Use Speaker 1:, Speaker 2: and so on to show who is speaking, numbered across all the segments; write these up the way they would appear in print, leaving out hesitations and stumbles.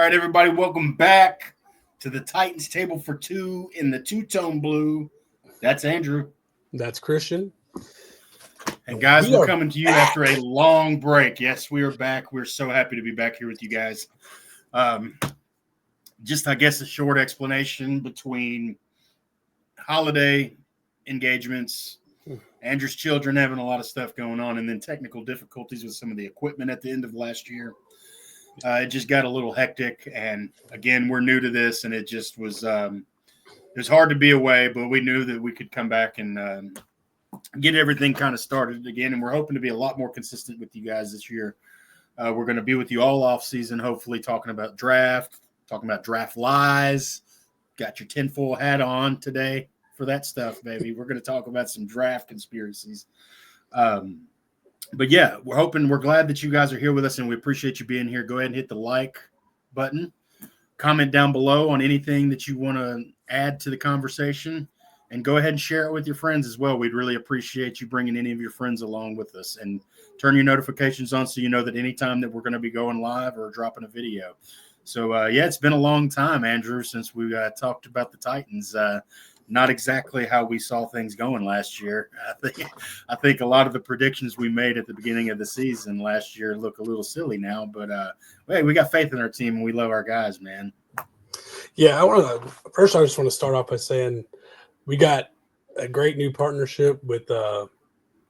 Speaker 1: right, everybody, welcome back to the Titans Table for Two in the two-tone blue. That's Andrew.
Speaker 2: That's Christian.
Speaker 1: And guys, we're coming to you after a long break. Yes, we are back. We're so happy to be back here with you guys. Just, I guess, a short explanation between holiday engagements, Andrew's children having a lot of stuff going on, and then technical difficulties with some of the equipment at the end of last year. It just got a little hectic, and again, we're new to this, and it just was it was hard to be away, but we knew that we could come back and get everything kind of started again, and we're hoping to be a lot more consistent with you guys this year. We're going to be with you all off season, hopefully talking about draft, talking about draft lies. Got your tinfoil hat on today for that stuff, baby. We're going to talk about some draft conspiracies. But yeah, we're glad that you guys are here with us, and we appreciate you being here. Go ahead and hit the like button. Comment down below on anything that you want to add to the conversation, and go ahead and share it with your friends as well. We'd really appreciate you bringing any of your friends along with us, and turn your notifications on so you know that anytime that we're going to be going live or dropping a video. So, yeah, it's been a long time, Andrew, since we talked about the Titans. Not exactly how we saw things going last year. I think a lot of the predictions we made at the beginning of the season last year look a little silly now. But, hey, we got faith in our team, and we love our guys, man.
Speaker 2: Yeah, I just want to start off by saying we got a great new partnership with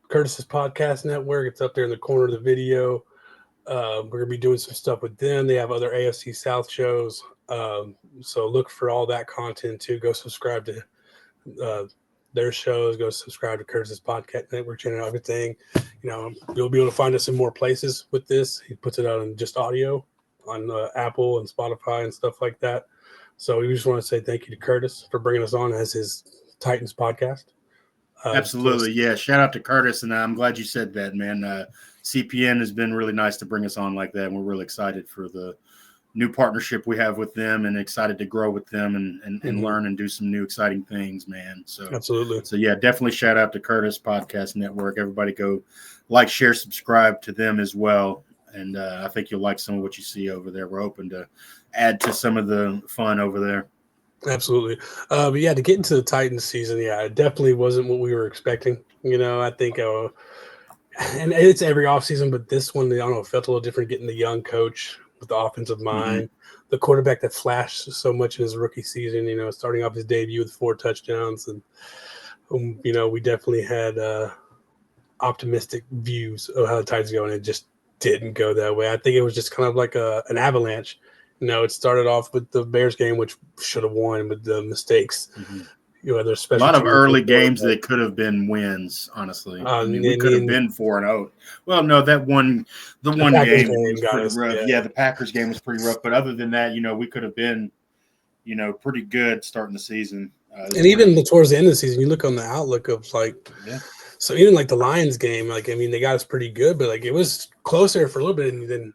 Speaker 2: Curtis's Podcast Network. It's up there in the corner of the video. We're going to be doing some stuff with them. They have other AFC South shows. So look for all that content, too. Go subscribe to their shows. Go subscribe to Curtis's Podcast Network channel, everything. You know, you'll be able to find us in more places with this. He puts it out in just audio on Apple and Spotify and stuff like that. So we just want to say thank you to Curtis for bringing us on as his Titans podcast.
Speaker 1: Absolutely. Yeah. Shout out to Curtis. And I'm glad you said that, man. CPN has been really nice to bring us on like that. And we're really excited for the new partnership we have with them, and excited to grow with them and learn and do some new exciting things, man. So
Speaker 2: absolutely.
Speaker 1: So yeah, definitely shout out to Curtis Podcast Network. Everybody go like, share, subscribe to them as well. And I think you'll like some of what you see over there. We're hoping to add to some of the fun over there.
Speaker 2: Absolutely. But yeah, to get into the Titans season, yeah, it definitely wasn't what we were expecting. You know, I think, and it's every offseason, but this one, I don't know, felt a little different getting the young coach with the offensive mind, the quarterback that flashed so much in his rookie season, you know, starting off his debut with 4 touchdowns. And, you know, we definitely had optimistic views of how the Titans go, and it just didn't go that way. I think it was just kind of like an avalanche. You know, it started off with the Bears game, which should have won with the mistakes. You know, there's
Speaker 1: a lot of early games that could have been wins, honestly. I mean, we could have been 4-0. Well, no, the one game was pretty rough. Yeah, the Packers game was pretty rough. But other than that, you know, we could have been, you know, pretty good starting the season.
Speaker 2: And even towards the end of the season, you look on the outlook of like, so even like the Lions game, like, I mean, they got us pretty good, but like it was closer for a little bit, and then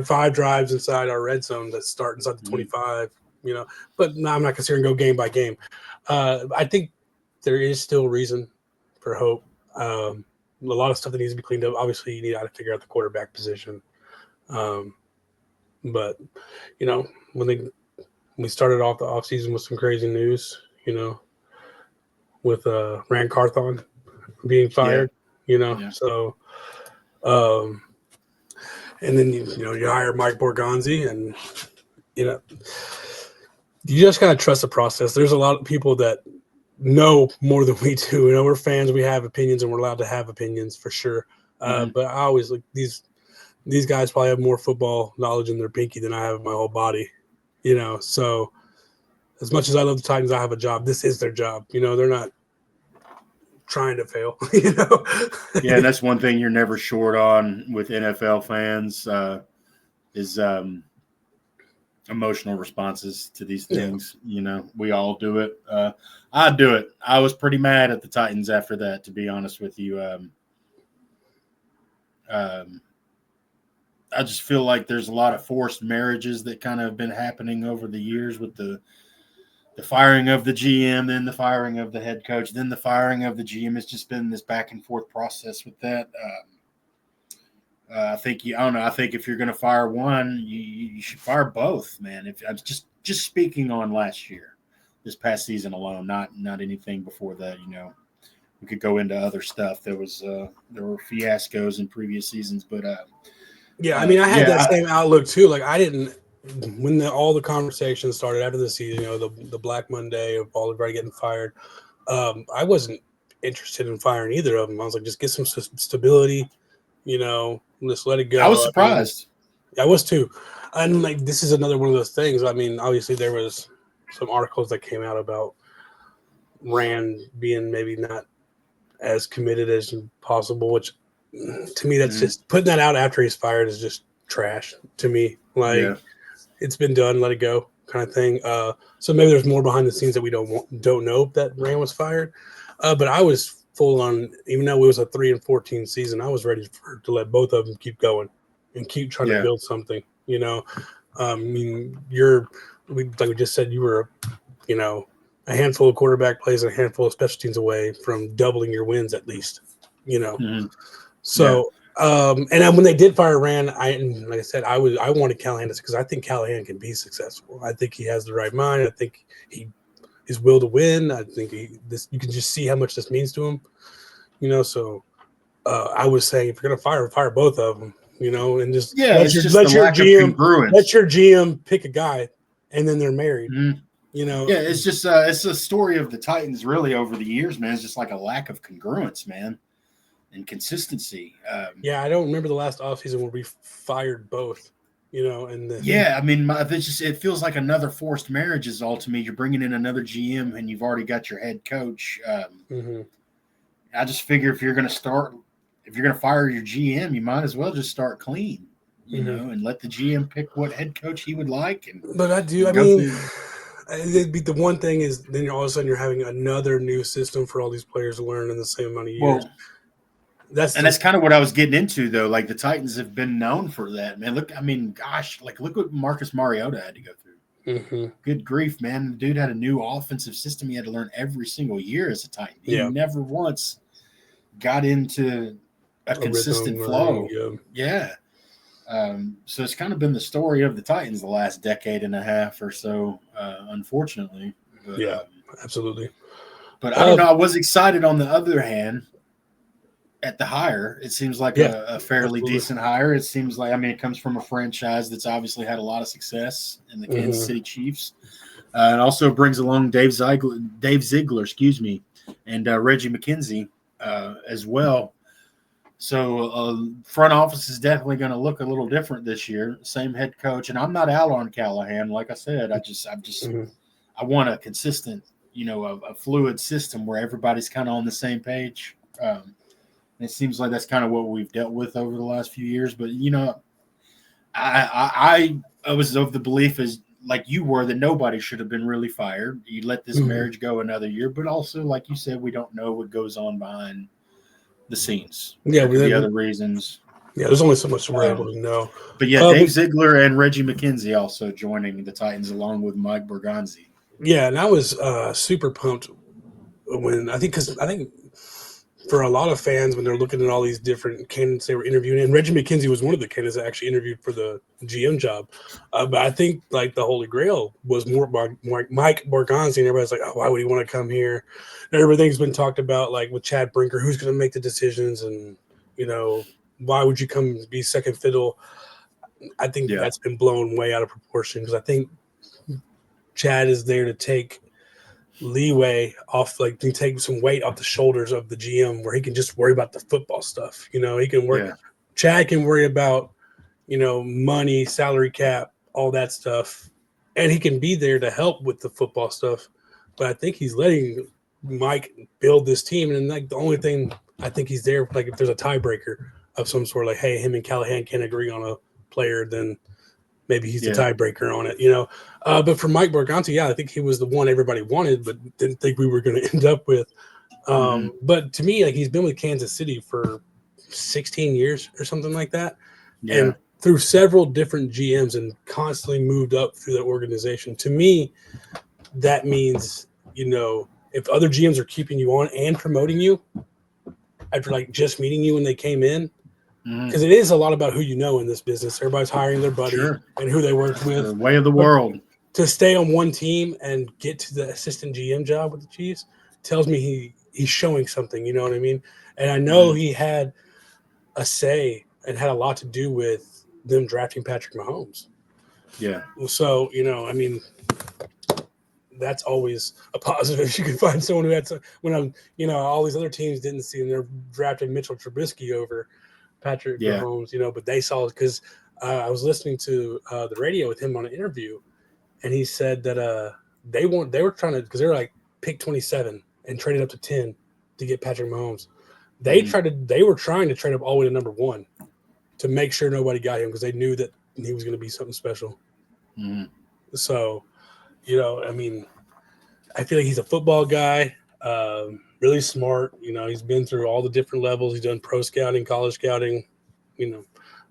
Speaker 2: five drives inside our red zone that start inside the 25. You know, but no, I'm not considering go game by game. I think there is still reason for hope. A lot of stuff that needs to be cleaned up. Obviously, you need to figure out the quarterback position. But you know, when we started off the offseason with some crazy news, you know, with Rand Carthon being fired, you know, so and then you know you hire Mike Borgonzi, and you know. You just gotta trust the process. There's a lot of people that know more than we do. You know, we're fans. We have opinions, and we're allowed to have opinions for sure. But I always like these guys probably have more football knowledge in their pinky than I have in my whole body. You know, so as much as I love the Titans, I have a job. This is their job. You know, they're not trying to fail. You know.
Speaker 1: Yeah, that's one thing you're never short on with NFL fans is emotional responses to these things. You know, we all do it. I do it. I was pretty mad at the Titans after that, to be honest with you. I just feel like there's a lot of forced marriages that kind of have been happening over the years with the firing of the GM, then the firing of the head coach, then the firing of the GM. It's just been this back and forth process with that. I think I don't know. I think if you're going to fire one, you should fire both, man. If I'm just speaking on last year, this past season alone, not anything before that. We could go into other stuff. There were fiascos in previous seasons, but
Speaker 2: yeah, I mean, I had that same outlook too. Like I didn't when all the conversations started after the season. The Black Monday of all everybody getting fired. I wasn't interested in firing either of them. I was like, just get some stability. Just let it go.
Speaker 1: I was surprised.
Speaker 2: I was too. And like, this is another one of those things. I mean, obviously there was some articles that came out about Rand being maybe not as committed as possible, which to me, that's just putting that out after he's fired is just trash to me. Like it's been done, let it go kind of thing. So maybe there's more behind the scenes that we don't know that Rand was fired. But I was full on, even though it was a 3-14 season, I was ready to let both of them keep going and keep trying to build something. I mean, like we just said, you were, a handful of quarterback plays and a handful of special teams away from doubling your wins at least. So. And then when they did fire Rand, like I said, I wanted Callahan because I think Callahan can be successful. I think he has the right mind. I think his will to win. I think you can just see how much this means to him. So I was saying if you're gonna fire both of them. And just let your GM pick a guy, and then they're married.
Speaker 1: It's just it's a story of the Titans really over the years, man. It's just like a lack of congruence, man, and consistency.
Speaker 2: I don't remember the last offseason where we fired both.
Speaker 1: I mean, it feels like another forced marriage is all to me. You're bringing in another GM and you've already got your head coach. I just figure if you're going to fire your GM, you might as well just start clean, and let the GM pick what head coach he would like.
Speaker 2: It'd be the one thing is then all of a sudden you're having another new system for all these players to learn in the same amount of years.
Speaker 1: That's kind of what I was getting into, though. Like the Titans have been known for that, man. Look what Marcus Mariota had to go through. Good grief, man. The dude had a new offensive system he had to learn every single year as a Titan. He never once got into a consistent flow. So it's kind of been the story of the Titans the last decade and a half or so, unfortunately. But,
Speaker 2: absolutely.
Speaker 1: But I don't know. I was excited on the other hand at the hire. It seems like a fairly decent hire. It seems like, it comes from a franchise that's obviously had a lot of success in the Kansas City Chiefs. It also brings along Dave Ziegler, and Reggie McKenzie as well. So front office is definitely going to look a little different this year. Same head coach, and I'm not out on Callahan. Like I said, I want a consistent, a fluid system where everybody's kind of on the same page. It seems like that's kind of what we've dealt with over the last few years. But I was of the belief as like you were that nobody should have been really fired. You let this marriage go another year, but also like you said, we don't know what goes on behind the scenes. There could be other reasons.
Speaker 2: Yeah, there's only so much we're able to know.
Speaker 1: But Dave Ziegler and Reggie McKenzie also joining the Titans along with Mike Berganzi.
Speaker 2: Yeah, and I was super pumped when I think for a lot of fans when they're looking at all these different candidates they were interviewing, and Reggie McKenzie was one of the candidates that actually interviewed for the GM job. But I think like the Holy Grail was more Mike Berganzi, and everybody's like, oh, why would he want to come here? And everything's been talked about like with Chad Brinker, who's going to make the decisions, and why would you come be second fiddle? I think that's been blown way out of proportion because I think Chad is there to take leeway off, like to take some weight off the shoulders of the GM where he can just worry about the football stuff. He can worry. Chad can worry about, money, salary cap, all that stuff. And he can be there to help with the football stuff. But I think he's letting Mike build this team. And like the only thing I think he's there, like if there's a tiebreaker of some sort, like, hey, him and Callahan can't agree on a player, then maybe he's the tiebreaker on it, But for Mike Berganti, I think he was the one everybody wanted, but didn't think we were going to end up with. But to me, like he's been with Kansas City for 16 years or something like that. Yeah. And through several different GMs and constantly moved up through that organization. To me, that means, if other GMs are keeping you on and promoting you after like just meeting you when they came in, because it is a lot about who you know in this business. Everybody's hiring their buddy and who they worked with.
Speaker 1: The way of the world.
Speaker 2: To stay on one team and get to the assistant GM job with the Chiefs tells me he's showing something. You know what I mean? And I know he had a say and had a lot to do with them drafting Patrick Mahomes.
Speaker 1: Yeah.
Speaker 2: So, you know, I mean, that's always a positive. If you can find someone who had all these other teams didn't see him. They're drafting Mitchell Trubisky over Patrick Mahomes, you know, but they saw it because I was listening to the radio with him on an interview, and he said that they were trying to, because they were like pick 27 and traded up to 10 to get Patrick Mahomes. They were trying to trade up all the way to number 1 to make sure nobody got him because they knew that he was going to be something special. So, you know, I mean, I feel like he's a football guy, really smart. You know, he's been through all the different levels. He's done pro scouting, college scouting. You know,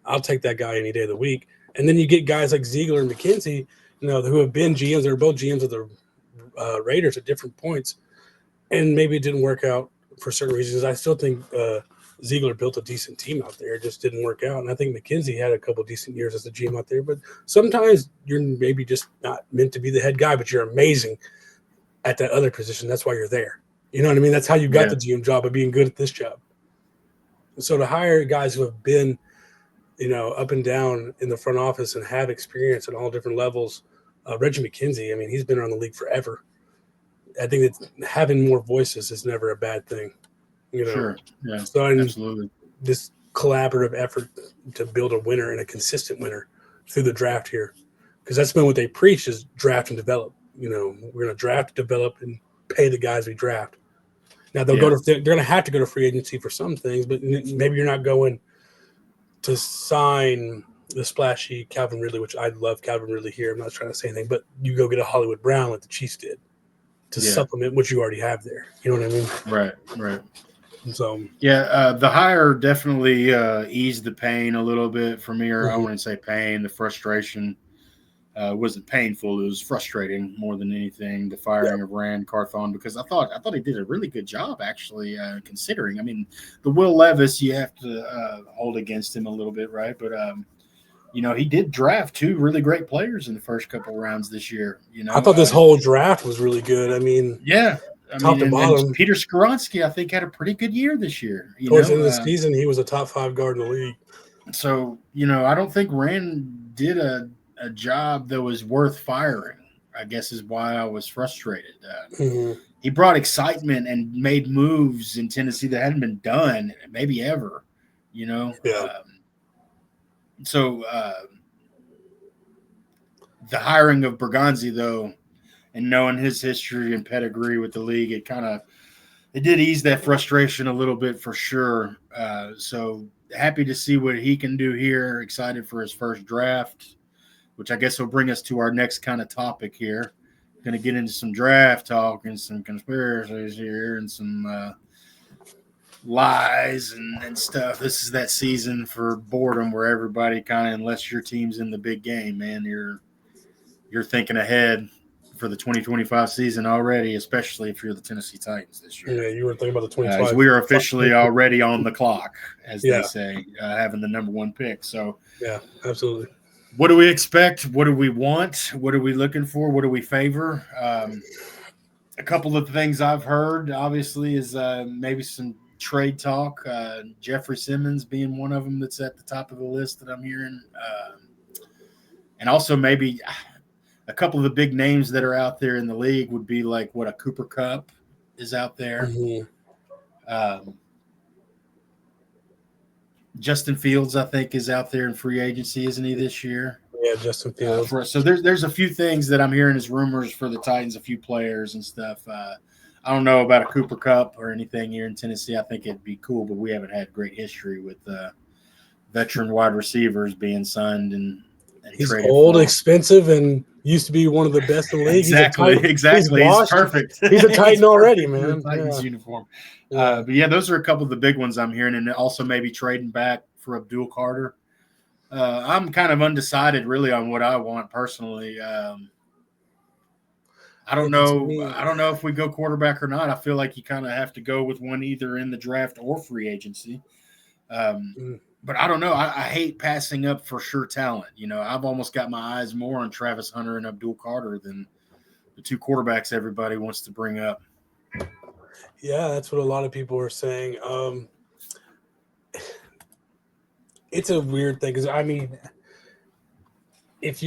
Speaker 2: I'll take that guy any day of the week. And then you get guys like Ziegler and McKenzie, you know, who have been GMs. They're both GMs of the Raiders at different points. And maybe it didn't work out for certain reasons. I still think Ziegler built a decent team out there. It just didn't work out. And I think McKenzie had a couple decent years as a GM out there. But sometimes you're maybe just not meant to be the head guy, but you're amazing at that other position. That's why you're there. You know what I mean? That's how you got the GM job, of being good at this job. So to hire guys who have been, you know, up and down in the front office and have experience at all different levels, Reggie McKenzie, I mean, he's been around the league forever. I think that having more voices is never a bad thing. You know?
Speaker 1: Sure. Yeah,
Speaker 2: so
Speaker 1: absolutely.
Speaker 2: This collaborative effort to build a winner and a consistent winner through the draft here, because that's been what they preach, is draft and develop. You know, we're going to draft, develop, and pay the guys we draft. Now they're going to have to go to free agency for some things, but maybe you're not going to sign the splashy Calvin Ridley, which I love Calvin Ridley here. I'm not trying to say anything, but you go get a Hollywood Brown like the Chiefs did to supplement what you already have there. You know what I mean?
Speaker 1: Right.
Speaker 2: So
Speaker 1: the hire definitely eased the pain a little bit for me, or I wouldn't say pain, the frustration. Wasn't painful. It was frustrating more than anything, the firing of Rand Carthon, because I thought he did a really good job, actually, considering. I mean, the Will Levis you have to hold against him a little bit, right? But you know, he did draft 2 really great players in the first couple of rounds this year. You know,
Speaker 2: I thought this whole draft was really good. I mean, top to bottom.
Speaker 1: And Peter Skoronski, I think, had a pretty good year this year.
Speaker 2: Towards the end of the season, he was a top 5 guard in the league.
Speaker 1: So, you know, I don't think Rand did a job that was worth firing, I guess, is why I was frustrated. He brought excitement and made moves in Tennessee that hadn't been done maybe ever, you know. So the hiring of Bergonzi, though, and knowing his history and pedigree with the league, it did ease that frustration a little bit for sure. So happy to see what he can do here. Excited for his first draft, which I guess will bring us to our next kind of topic here. Going to get into some draft talk and some conspiracies here and some lies and stuff. This is that season for boredom where everybody kind of, unless your team's in the big game, man, you're thinking ahead for the 2025 season already, especially if you're the Tennessee Titans this year.
Speaker 2: Yeah, you were thinking about the 2025.
Speaker 1: We are officially already on the clock, as they say, having the number 1 pick. So
Speaker 2: yeah, absolutely.
Speaker 1: What do we expect? What do we want? What are we looking for? What do we favor? A couple of things I've heard, obviously, is maybe some trade talk. Jeffrey Simmons being one of them that's at the top of the list that I'm hearing. And also maybe a couple of the big names that are out there in the league would be like a Cooper Kupp is out there. Justin Fields, I think, is out there in free agency, isn't he, this year?
Speaker 2: Yeah, Justin Fields.
Speaker 1: So there's a few things that I'm hearing as rumors for the Titans, a few players and stuff. I don't know about a Cooper Kupp or anything here in Tennessee. I think it'd be cool, but we haven't had great history with veteran wide recievers being signed and
Speaker 2: he's
Speaker 1: traded
Speaker 2: old,
Speaker 1: for.
Speaker 2: Expensive, and used to be one of the best in the league.
Speaker 1: Exactly. He's perfect.
Speaker 2: He's a Titan already, man.
Speaker 1: Titans uniform. But those are a couple of the big ones I'm hearing, and also maybe trading back for Abdul Carter. I'm kind of undecided, really, on what I want personally. I don't know. I don't know if we go quarterback or not. I feel like you kind of have to go with one either in the draft or free agency. But I don't know. I hate passing up for sure talent. I've almost got my eyes more on Travis Hunter and Abdul Carter than the two quarterbacks everybody wants to bring up.
Speaker 2: Yeah, that's what a lot of people are saying. It's a weird thing because if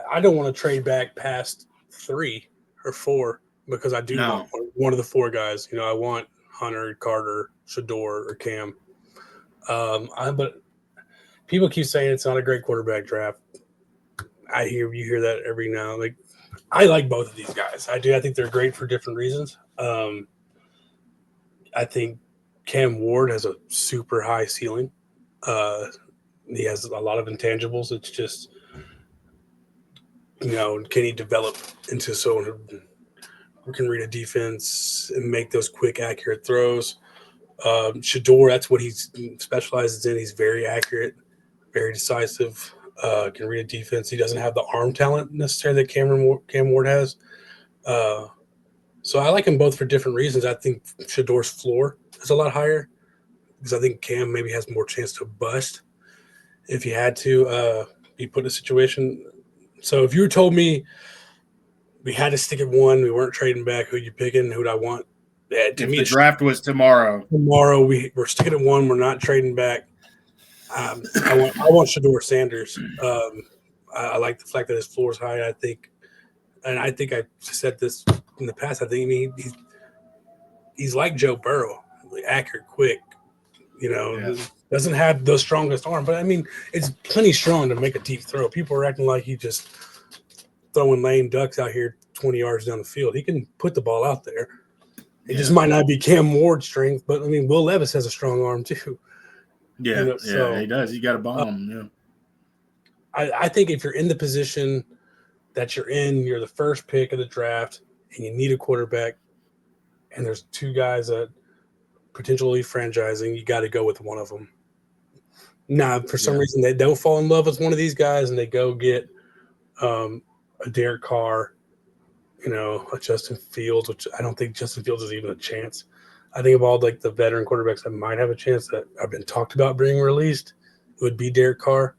Speaker 2: I don't want to trade back past 3 or 4 because I do want one of the 4 guys. I want Hunter, Carter, Shador, or Cam. But people keep saying it's not a great quarterback draft. You hear that every now. Like, I like both of these guys. I do. I think they're great for different reasons. I think Cam Ward has a super high ceiling. He has a lot of intangibles. It's just, can he develop into someone who can read a defense and make those quick, accurate throws? Shador, that's what he specializes in. He's very accurate, very decisive, can read a defense. He doesn't have the arm talent necessarily that Cam Ward has. So I like them both for different reasons. I think Shador's floor is a lot higher because I think Cam maybe has more chance to bust if he had to be put in a situation. So if you told me we had to stick at 1, we weren't trading back, who you picking, who'd I want?
Speaker 1: If the draft was tomorrow,
Speaker 2: we're sticking at 1. We're not trading back. I want Shador Sanders. I like the fact that his floor is high. I think I said this in the past. I think he's like Joe Burrow, accurate, quick. Doesn't have the strongest arm, but it's plenty strong to make a deep throw. People are acting like he just throwing lame ducks out here 20 yards down the field. He can put the ball out there. It just might not be Cam Ward's strength, but Will Levis has a strong arm too.
Speaker 1: Yeah, he does. He got a bomb.
Speaker 2: I think if you're in the position that you're the first pick of the draft, and you need a quarterback, and there's 2 guys that potentially franchising, you got to go with one of them. Now, for some reason, they don't fall in love with one of these guys, and they go get a Derek Carr, a Justin Fields, which I don't think Justin Fields is even a chance. I think of all the veteran quarterbacks that might have a chance that have been talked about being released, it would be Derek Carr.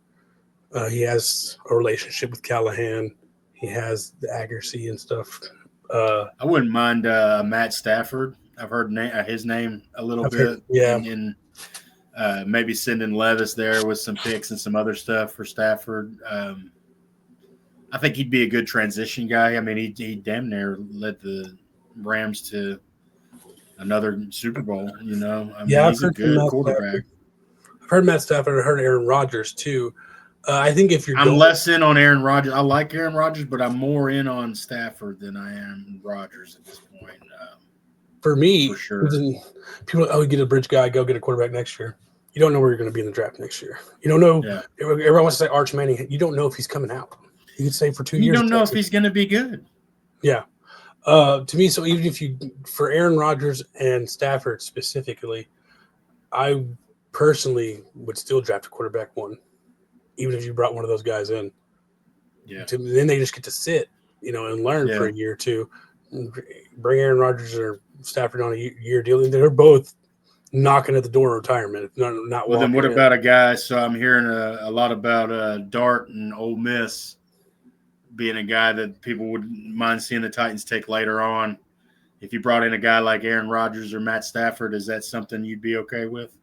Speaker 2: He has a relationship with Callahan. He has the accuracy and stuff.
Speaker 1: I wouldn't mind Matt Stafford. I've heard his name a little bit. And maybe sending Levis there with some picks and some other stuff for Stafford. I think he'd be a good transition guy. He damn near led the Rams to another Super Bowl. He's a good quarterback.
Speaker 2: I've heard Matt Stafford. I heard Aaron Rodgers too. I think if you're
Speaker 1: less in on Aaron Rodgers. I like Aaron Rodgers, but I'm more in on Stafford than I am Rodgers at this point.
Speaker 2: For me,
Speaker 1: for sure.
Speaker 2: People, get a bridge guy, go get a quarterback next year. You don't know where you're going to be in the draft next year. You don't know. Yeah. Everyone wants to say Arch Manning. You don't know if he's coming out. You could say for 2 years.
Speaker 1: You don't know if he's going to be good.
Speaker 2: Yeah. To me, so even for Aaron Rodgers and Stafford specifically, I personally would still draft a quarterback 1, even if you brought one of those guys in.
Speaker 1: Yeah.
Speaker 2: Then they just get to sit, and learn for a year or 2. Bring Aaron Rodgers or Stafford on a year deal. They're both knocking at the door of retirement. Not
Speaker 1: well, then what about a guy? So I'm hearing a lot about Dart and Ole Miss being a guy that people would mind seeing the Titans take later on. If you brought in a guy like Aaron Rodgers or Matt Stafford, is that something you'd be okay with?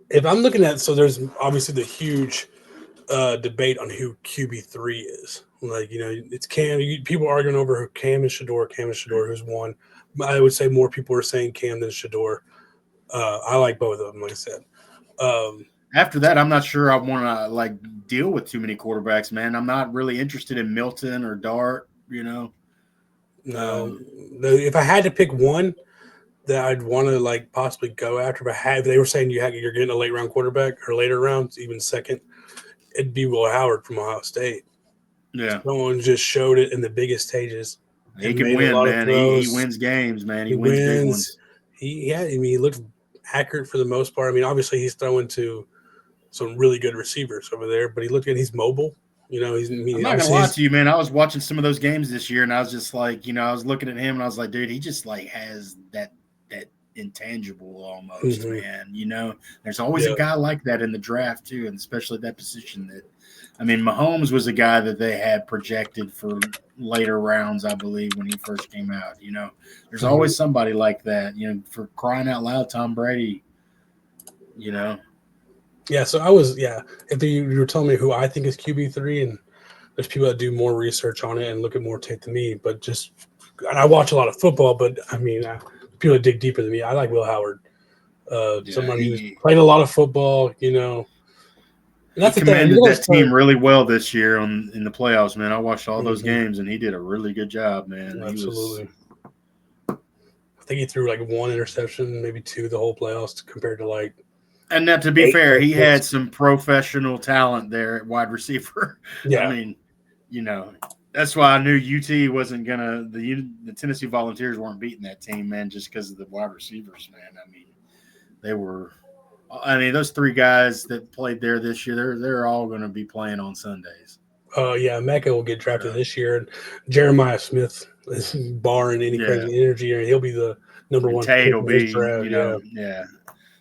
Speaker 2: If I'm looking at, so there's obviously the huge debate on who QB3 is. It's Cam. People arguing over who Cam and Shador, who's one. I would say more people are saying Cam than Shador. I like both of them, like I said.
Speaker 1: After that, I'm not sure I want to deal with too many quarterbacks, man. I'm not really interested in Milton or Dart,
Speaker 2: No. If I had to pick one that I'd want to possibly go after, but they were saying you're getting a late round quarterback or later rounds, even second, it'd be Will Howard from Ohio State.
Speaker 1: Yeah.
Speaker 2: Someone just showed it in the biggest stages.
Speaker 1: He can win, man. He wins games, man. He wins big ones.
Speaker 2: He looked accurate for the most part. Obviously he's throwing to some really good receivers over there, but he's mobile.
Speaker 1: I'm not gonna lie to you, man. I was watching some of those games this year, and I was just I was looking at him, and I was like, dude, he just has that intangible almost, man. There's always
Speaker 2: Yeah.
Speaker 1: a guy like that in the draft too, and especially that position. Mahomes was a guy that they had projected for later rounds, I believe, when he first came out. There's always somebody like that. For crying out loud, Tom Brady.
Speaker 2: Yeah, so if you were telling me who I think is QB3, and there's people that do more research on it and look at more tape than me, and I watch a lot of football, but people that dig deeper than me. I like Will Howard. Somebody who's played a lot of football, And that's
Speaker 1: he commanded that team really well this year in the playoffs, man. I watched all those games, and he did a really good job, man.
Speaker 2: Absolutely. I think he threw like one interception, maybe two the whole playoffs compared to
Speaker 1: And now, to be fair, he had some professional talent there at wide receiver.
Speaker 2: Yeah.
Speaker 1: That's why I knew UT wasn't gonna. The Tennessee Volunteers weren't beating that team, man, just because of the wide receivers, man. They were. Those three guys that played there this year, they're all going to be playing on Sundays.
Speaker 2: Yeah, Mecca will get drafted this year, and Jeremiah Smith is barring any crazy energy, and he'll be the number one.
Speaker 1: Tate will be,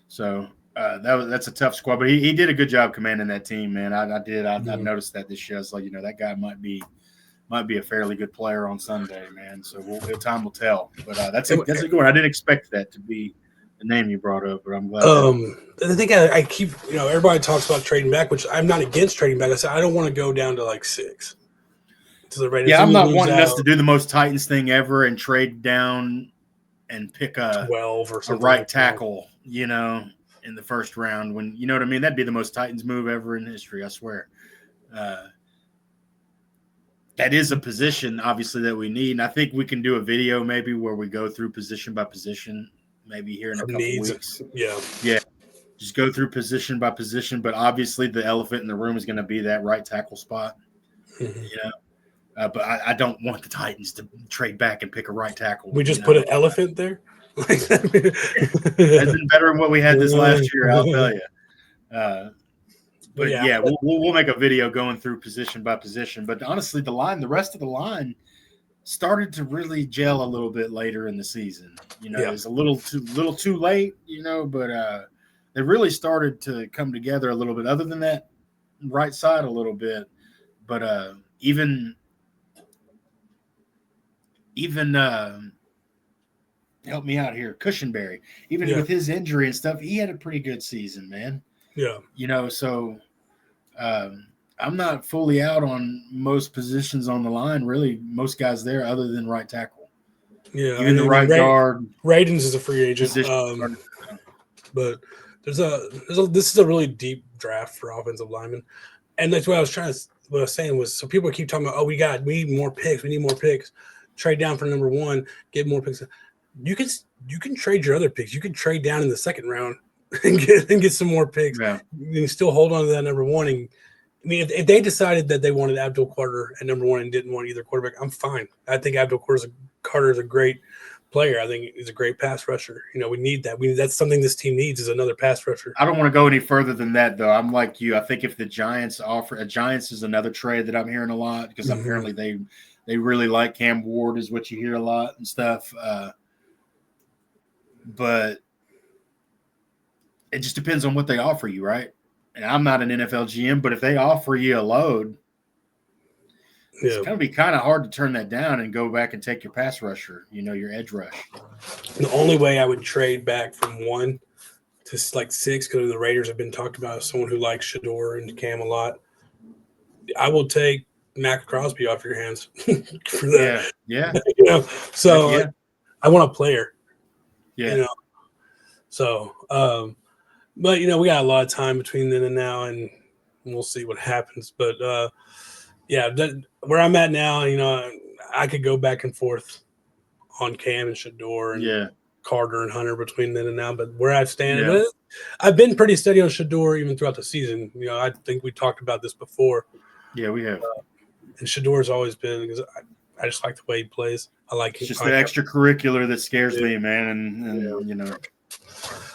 Speaker 1: So that's a tough squad, but he did a good job commanding that team, man. I noticed that this year. I was like, that guy might be a fairly good player on Sunday, man. So time will tell. But that's a good one. I didn't expect that to be the name you brought up, but I'm glad.
Speaker 2: I think I keep, everybody talks about trading back, which I'm not against trading back. I said I don't want to go down to 6 to the Raiders.
Speaker 1: Yeah, I'm not wanting us to do the most Titans thing ever and trade down and pick a
Speaker 2: 12 or something,
Speaker 1: a right tackle, in the first round. When you know what I mean, that'd be the most Titans move ever in history. I swear. That is a position, obviously, that we need, and I think we can do a video maybe where we go through position by position. Maybe here in a couple weeks.
Speaker 2: Yeah.
Speaker 1: Just go through position by position, but obviously the elephant in the room is going to be that right tackle spot. But I don't want the Titans to trade back and pick a right tackle.
Speaker 2: We just put an elephant there.
Speaker 1: That's been better than what we had this last year, I'll tell you. But we'll make a video going through position by position. But honestly, the rest of the line started to really gel a little bit later in the season. It was a little too late, but they really started to come together a little bit, other than that right side a little bit. But even help me out here, Cushenberry, with his injury and stuff, he had a pretty good season, man.
Speaker 2: Yeah.
Speaker 1: So I'm not fully out on most positions on the line, really. Most guys there, other than right tackle.
Speaker 2: Yeah,
Speaker 1: even the right guard.
Speaker 2: Radens is a free agent, but this is a really deep draft for offensive linemen, and that's what I was saying was, so people keep talking about, we need more picks, trade down for number one, get more picks. You can trade your other picks. You can trade down in the second round and get some more picks.
Speaker 1: Yeah.
Speaker 2: You can still hold on to that number one. And if they decided that they wanted Abdul Carter at number one and didn't want either quarterback, I'm fine. I think Abdul Carter is a great player. I think he's a great pass rusher. We need that. That's something this team needs, is another pass rusher.
Speaker 1: I don't want to go any further than that, though. I'm like you. I think if the Giants Giants is another trade that I'm hearing a lot, because apparently they really like Cam Ward, is what you hear a lot and stuff. But it just depends on what they offer you, right? And I'm not an NFL GM, but if they offer you a load, it's going to be kind of hard to turn that down and go back and take your pass rusher, your edge rush.
Speaker 2: The only way I would trade back from 1 to 6, because the Raiders have been talked about as someone who likes Shador and Cam a lot, I will take Max Crosby off your hands for that.
Speaker 1: Yeah.
Speaker 2: So I want a player.
Speaker 1: Yeah.
Speaker 2: So, but we got a lot of time between then and now, and we'll see what happens. But where I'm at now, I could go back and forth on Cam and Shador and Carter and Hunter between then and now. But where I stand, I've been pretty steady on Shador even throughout the season. I think we talked about this before.
Speaker 1: Yeah, we have.
Speaker 2: And Shador's always been, because I just like the way he plays. I like
Speaker 1: it's just the extracurricular that scares me, man. And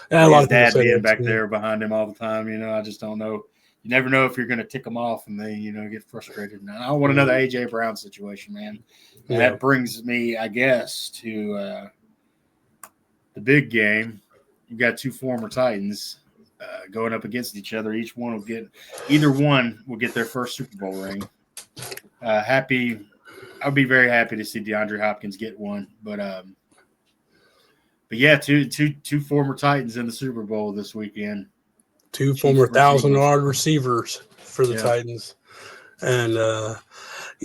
Speaker 2: and a lot
Speaker 1: of dad being back there behind him all the time. I just don't know. You never know if you're going to tick them off and they, get frustrated. And I don't want another AJ Brown situation, man. And that brings me, I guess, to the big game, you've got two former Titans going up against each other. Either one will get their first Super Bowl ring. I'd be very happy to see DeAndre Hopkins get one, but yeah, two former Titans in the Super Bowl this weekend.
Speaker 2: Two
Speaker 1: Chiefs
Speaker 2: former
Speaker 1: versus
Speaker 2: 1,000-yard receivers for the Titans. And,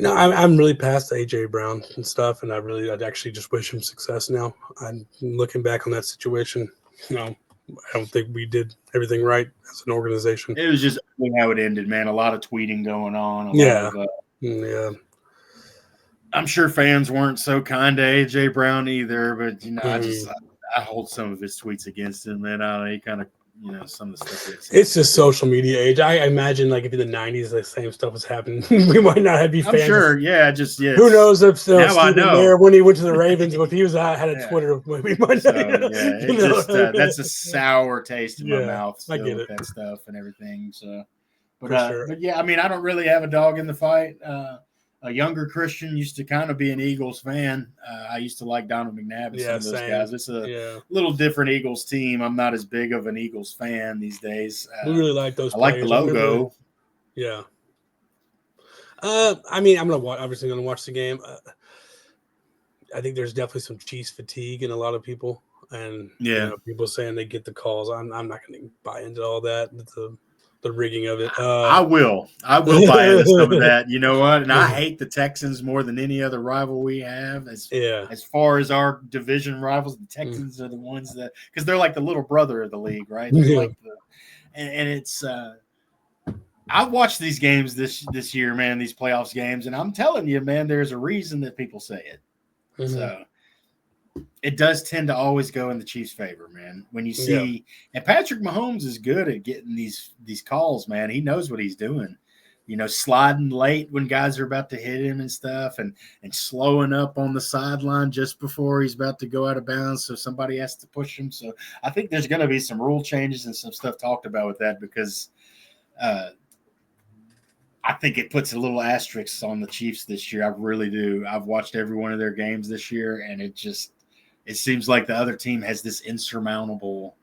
Speaker 2: I'm really past A.J. Brown and stuff, and I'd actually just wish him success now. I'm looking back on that situation. I don't think we did everything right as an organization.
Speaker 1: It was just how it ended, man. A lot of tweeting going on.
Speaker 2: Yeah.
Speaker 1: I'm sure fans weren't so kind to A.J. Brown either, but, I hold some of his tweets against him, and he kind of, some of the stuff.
Speaker 2: It's just social media age. I imagine, like, if in the 90s the same stuff was happening, we might not have fans.
Speaker 1: I'm sure, Who
Speaker 2: knows if now I know there when he went to the Ravens, if he was had a
Speaker 1: yeah.
Speaker 2: Twitter, we might not.
Speaker 1: That's a sour taste in my mouth. Still
Speaker 2: I get
Speaker 1: with
Speaker 2: it.
Speaker 1: that stuff and everything. So,
Speaker 2: sure.
Speaker 1: But yeah, I mean, I don't really have a dog in the fight. A younger Christian used to kind of be an Eagles fan. I used to like Donald McNabb and some of those guys. It's a little different Eagles team. I'm not as big of an Eagles fan these days.
Speaker 2: We really like those.
Speaker 1: I like the logo.
Speaker 2: Yeah. I mean, I'm obviously gonna watch the game. I think there's definitely some Chiefs fatigue in a lot of people, and people saying they get the calls. I'm not going to buy into all that. The rigging of it.
Speaker 1: I will buy into some of that. You know what? And I hate the Texans more than any other rival we have. As far as our division rivals, the Texans are the ones that, because they're like the little brother of the league, right? Like and it's. I've watched these games this year, man. These playoffs games, and I'm telling you, man, there's a reason that people say it. So it does tend to always go in the Chiefs' favor, man. When you see, and Patrick Mahomes is good at getting these calls, man. He knows what he's doing. Sliding late when guys are about to hit him and stuff, and slowing up on the sideline just before he's about to go out of bounds, so somebody has to push him. So I think there's going to be some rule changes and some stuff talked about with that because I think it puts a little asterisk on the Chiefs this year. I really do. I've watched every one of their games this year, and it seems like the other team has this insurmountable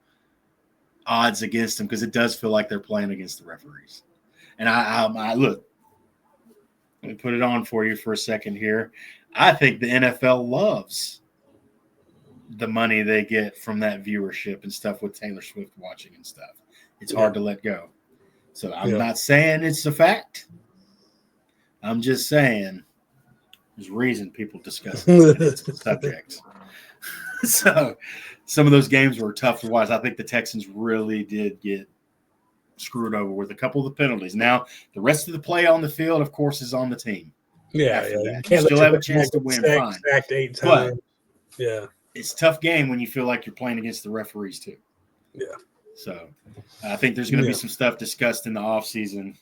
Speaker 1: odds against them because it does feel like they're playing against the referees. And I look, let me put it on for you for a second here. I think the NFL loves the money they get from that viewership and stuff with Taylor Swift watching and stuff. It's hard to let go. So I'm not saying it's a fact. I'm just saying there's reason people discuss subjects. So some of those games were tough to watch. I think the Texans really did get screwed over with a couple of the penalties. Now, the rest of the play on the field, of course, is on the team. You still have a chance to win, fine. But it's a tough game when you feel like you're playing against the referees too.
Speaker 2: Yeah.
Speaker 1: So I think there's going to be some stuff discussed in the offseason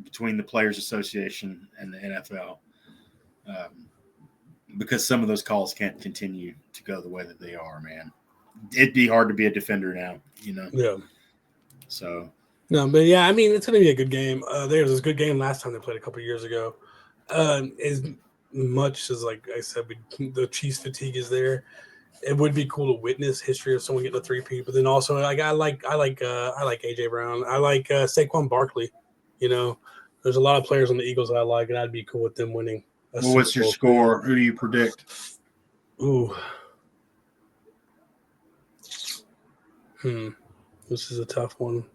Speaker 1: between the Players Association and the NFL because some of those calls can't continue to go the way that they are, man. It'd be hard to be a defender now,
Speaker 2: Yeah.
Speaker 1: So.
Speaker 2: No, but yeah, I mean, it's going to be a good game. There was a good game last time they played a couple of years ago. As much as, like I said, the Chiefs fatigue is there. It would be cool to witness history of someone getting a three-peat, but then also I like AJ Brown. I like Saquon Barkley. There's a lot of players on the Eagles that I like, and I'd be cool with them winning.
Speaker 1: Well, what's your score? Who do you predict?
Speaker 2: Ooh. This is a tough one.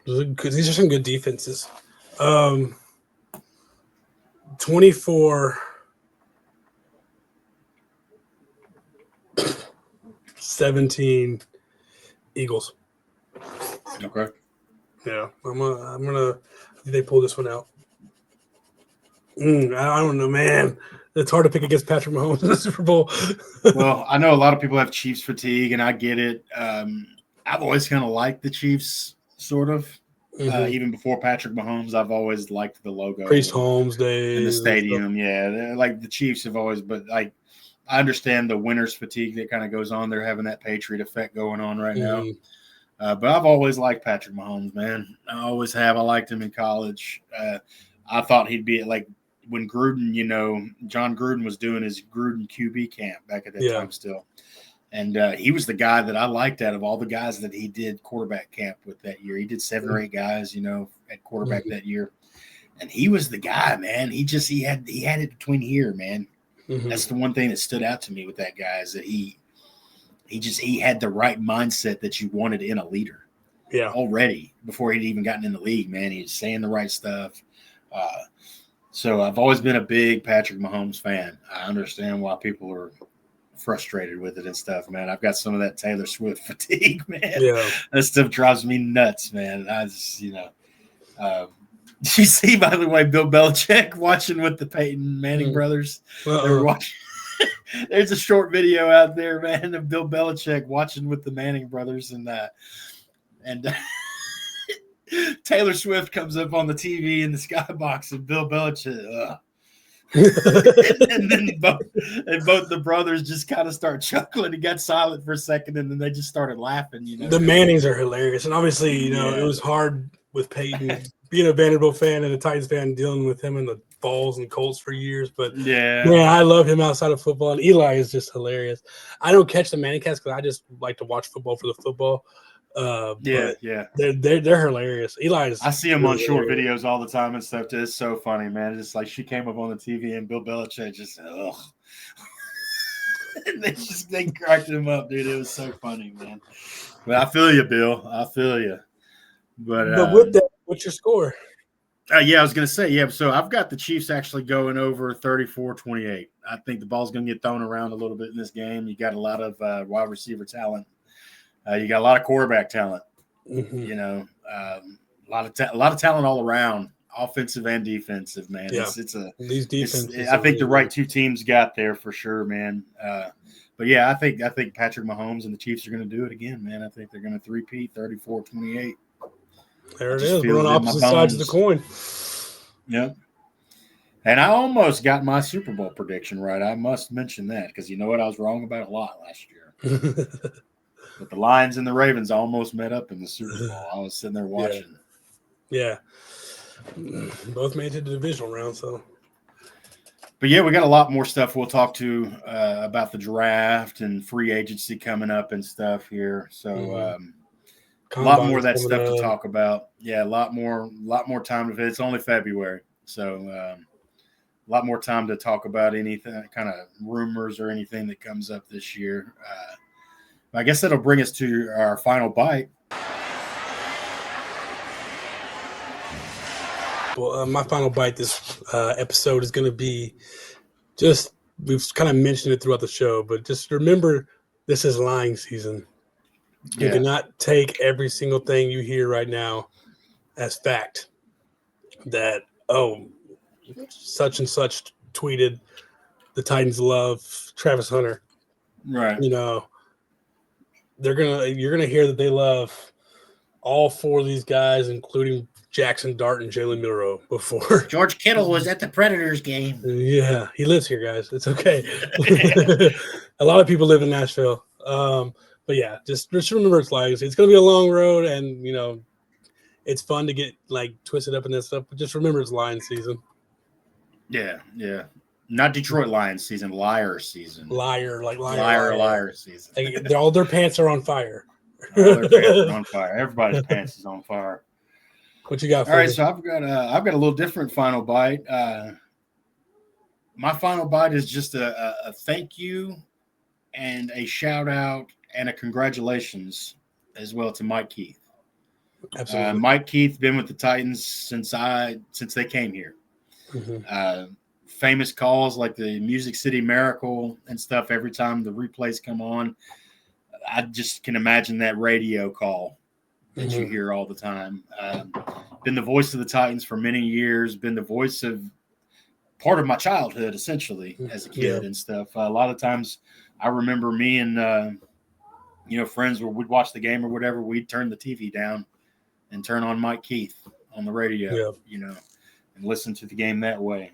Speaker 2: Because these are some good defenses. 24. 17 Eagles.
Speaker 1: Okay.
Speaker 2: Yeah, I'm gonna. They pull this one out. I don't know, man. It's hard to pick against Patrick Mahomes in the Super Bowl.
Speaker 1: Well, I know a lot of people have Chiefs fatigue, and I get it. I've always kind of liked the Chiefs, sort of. Even before Patrick Mahomes, I've always liked the logo.
Speaker 2: Priest Holmes days
Speaker 1: in the stadium. Yeah, like the Chiefs have always, but like. I understand the winner's fatigue that kind of goes on. They're having that Patriot effect going on right now. But I've always liked Patrick Mahomes, man. I always have. I liked him in college. I thought he'd be like when Gruden, John Gruden was doing his Gruden QB camp back at that time still. And he was the guy that I liked out of all the guys that he did quarterback camp with that year. He did 7 or 8 guys, at quarterback that year. And he was the guy, man. He had it between here, man. That's the one thing that stood out to me with that guy is that he had the right mindset that you wanted in a leader.
Speaker 2: Yeah.
Speaker 1: Already before he'd even gotten in the league, man. He was saying the right stuff. So I've always been a big Patrick Mahomes fan. I understand why people are frustrated with it and stuff, man. I've got some of that Taylor Swift fatigue, man. Yeah. That stuff drives me nuts, man. I just, did you see, by the way, Bill Belichick watching with the Peyton Manning brothers? They were watching. There's a short video out there, man, of Bill Belichick watching with the Manning brothers, and Taylor Swift comes up on the TV in the skybox, and Bill Belichick, and then both the brothers just kind of start chuckling. He got silent for a second, and then they just started laughing.
Speaker 2: The Mannings are hilarious, and obviously, it was hard with Peyton being a Vanderbilt fan and a Titans fan, dealing with him in the Balls and Colts for years. But man, I love him outside of football, and Eli is just hilarious. I don't catch the Manning cast because I just like to watch football for the football. They're hilarious. I
Speaker 1: see him on short videos all the time and stuff. It's so funny, man. It's like she came up on the TV and Bill Belichick just and they cracked him up, dude. It was so funny, man. But I feel you, Bill. I feel you. But
Speaker 2: with that, what's your score?
Speaker 1: I was going to say, so I've got the Chiefs actually going over 34-28. I think the ball's going to get thrown around a little bit in this game. You got a lot of wide receiver talent. You got a lot of quarterback talent. A lot of talent all around, offensive and defensive, man.
Speaker 2: Yeah. These defenses.
Speaker 1: I think the right two teams got there for sure, man. But yeah, I think Patrick Mahomes and the Chiefs are going to do it again, man. I think they're going to three-peat 34-28.
Speaker 2: There it is. We're on opposite sides of the coin.
Speaker 1: Yep. And I almost got my Super Bowl prediction right. I must mention that because you know what? I was wrong about a lot last year. But the Lions and the Ravens almost met up in the Super Bowl. I was sitting there watching.
Speaker 2: Yeah. Both made it to the divisional round, so.
Speaker 1: But yeah, we got a lot more stuff we'll talk to about the draft and free agency coming up and stuff here. So a lot more of that stuff to talk about. Yeah, a lot more time. It's only February, so a lot more time to talk about anything kind of rumors or anything that comes up this year. I guess that'll bring us to our final bite.
Speaker 2: Well, my final bite this episode is going to be just, we've kind of mentioned it throughout the show, but just remember this is lying season. You cannot take every single thing you hear right now as fact that, such and such tweeted the Titans love Travis Hunter.
Speaker 1: Right.
Speaker 2: You're gonna hear that they love all 4 of these guys, including Jackson Dart and Jalen Milroe before.
Speaker 1: George Kittle was at the Predators game.
Speaker 2: Yeah, he lives here, guys. It's okay. A lot of people live in Nashville. But yeah, just remember it's like it's going to be a long road, and it's fun to get like twisted up in this stuff. But just remember it's Lions season.
Speaker 1: Yeah. Not Detroit Lions season, liar season.
Speaker 2: Liar
Speaker 1: season.
Speaker 2: All their pants are on fire.
Speaker 1: All their pants are on fire. Everybody's pants is on fire.
Speaker 2: What you got?
Speaker 1: All right, so I've got a little different final bite. My final bite is just a thank you and a shout out and a congratulations as well to Mike Keith.
Speaker 2: Absolutely.
Speaker 1: Mike Keith been with the Titans since they came here.
Speaker 2: Mm-hmm.
Speaker 1: Famous calls like the Music City Miracle and stuff. Every time the replays come on, I just can imagine that radio call that you hear all the time. Been the voice of the Titans for many years. Been the voice of part of my childhood, essentially, as a kid and stuff. A lot of times, I remember me and friends where we'd watch the game or whatever. We'd turn the TV down and turn on Mike Keith on the radio, and listen to the game that way.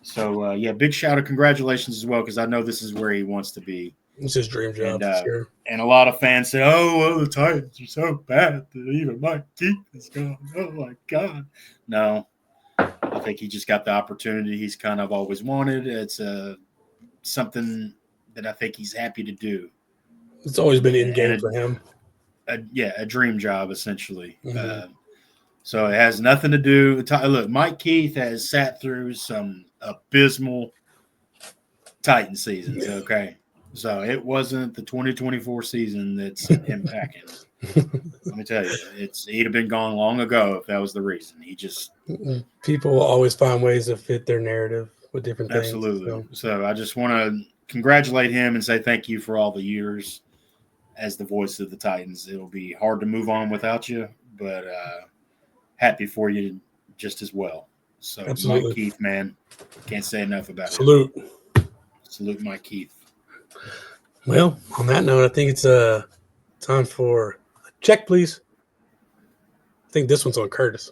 Speaker 1: So big shout out, congratulations as well, because I know this is where he wants to be.
Speaker 2: It's his dream job,
Speaker 1: and,
Speaker 2: for sure.
Speaker 1: And a lot of fans say, the Titans are so bad that even Mike Keith is gone. Oh, my God. No, I think he just got the opportunity he's kind of always wanted. It's something that I think he's happy to do.
Speaker 2: It's always been in game for him.
Speaker 1: A dream job, essentially.
Speaker 2: Mm-hmm.
Speaker 1: So it has nothing to do. Look, Mike Keith has sat through some abysmal Titan seasons.
Speaker 2: Yeah.
Speaker 1: Okay, so it wasn't the 2024 season that sent him packing. Let me tell you, he'd have been gone long ago if that was the reason. He just
Speaker 2: people will always find ways to fit their narrative with different things.
Speaker 1: Absolutely. So I just want to congratulate him and say thank you for all the years as the voice of the Titans. It'll be hard to move on without you, but happy for you just as well. So
Speaker 2: Absolutely.
Speaker 1: Mike Keith, man, can't say enough about
Speaker 2: it.
Speaker 1: Salute Mike Keith.
Speaker 2: Well, on that note, I think it's time for a check, please. I think this one's on Curtis.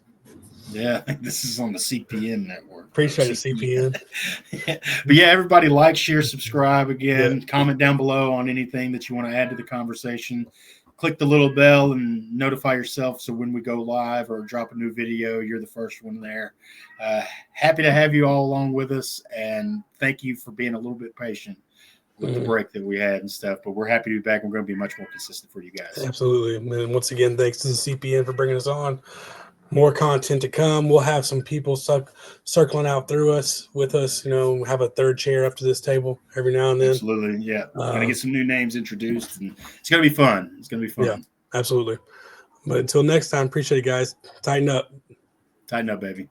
Speaker 1: Yeah, I think this is on the CPN network.
Speaker 2: Appreciate it, CPN.
Speaker 1: Yeah. But yeah, everybody like, share, subscribe again. Yeah. Comment down below on anything that you want to add to the conversation. Click the little bell and notify yourself so when we go live or drop a new video, you're the first one there. Happy to have you all along with us, and thank you for being a little bit patient with the break that we had and stuff. But we're happy to be back. We're going to be much more consistent for you guys.
Speaker 2: Absolutely. And once again, thanks to the CPN for bringing us on. More content to come. We'll have some people circling out with us, have a third chair up to this table every now and then.
Speaker 1: Absolutely. Yeah. Going to get some new names introduced, and it's going to be fun. It's going to be fun.
Speaker 2: Yeah, absolutely. But until next time, appreciate it, guys. Tighten up.
Speaker 1: Tighten up, baby.